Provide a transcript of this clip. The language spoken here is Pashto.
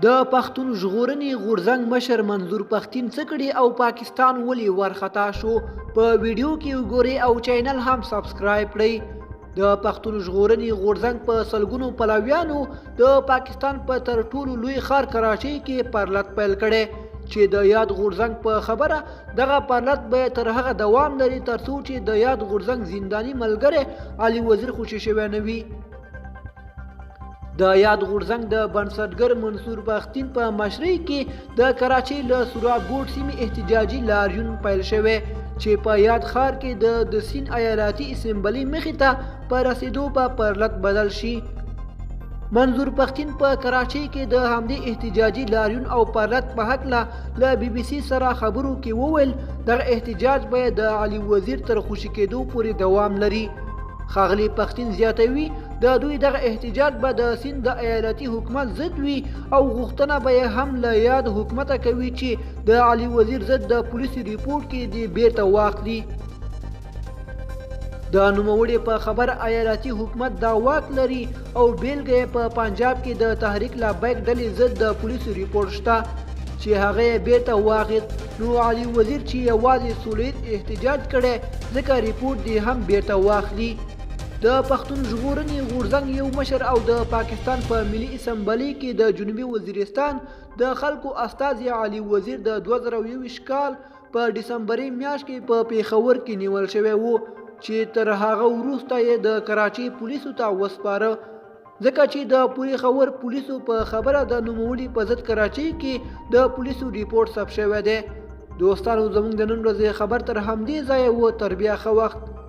د پښتون ژغورنې غورځنګ مشر منظور پښتين څه کړي او پاکستان ولې ورخطا شو په ویډیو کې وګورئ او چینل هم سبسکرایب کړئ. د پښتون ژغورنې غورځنګ په سلګونو پلویانو د پاکستان په تر ټولو لوی ښار کراچۍ کې پرلط پیل کړي چې د یاد غورځنګ په خبره دغه پرلط به تر هغه دوام لري ترڅو چې د یاد غورځنګ زنداني ملګری علي وزیر خوشي شوی نه وي. د یاد غورځنګ د بنسټګر منصور پښتين په مشرۍ کې د کراچۍ له سوراب ګوټ سیمې احتجاجي لاریون پیل شوی چې په یاد ښار کې د سین ایالاتي اسمبلی مخې ته په رسیدو په پرلط بدل شي. منظور پښتين په کراچۍ کې د همدې احتجاجي لاریون او پرلط په هکله له BBC سره خبرو کې وویل دغه احتجاج به د علي وزیر تر خوشي کېدو پورې دوام لري. ښاغلي پښتين زیاتوي د دوی دغه احتجاج به د سیند د ایالتي حکومت ضد وي او غوښتنه به هم له یاد حکومت کوي چې د علي وزیر ضد د پولیسي ریپورت کې دی بیرته واخلي. د نوموړي په خبر ایالتي حکومت دا واک لري او بیلګه په پنجاب کې د تحریک لبیک ډلې ضد د پولیسو ریپورت شته چې هغه بیرته واخیست. نو علي وزیر چې یوازې سولیز احتجاج کړي ځکه ریپورت دی هم بیرته واخلي. د پښتون ژغورنې غورځنګ یو مشر او د پاکستان په ملي اسمبلی کې د جنوبي وزیرستان د خلکو استازي علي وزیر د 2021 کال په ډسمبري میاشت کې په پیښور کې نیول شوی وو چې تر هغه وروسته یې د کراچۍ پولیسو ته وسپاره ځکه چې د پیښور پولیسو په خبره د نوموړي په ضد کراچۍ کې د پولیسو ریپورت ثبت شوی دی. دوستانو زموږ د نن ورځې خبر تر همدې ځایه و. تر بیا ښه وخت.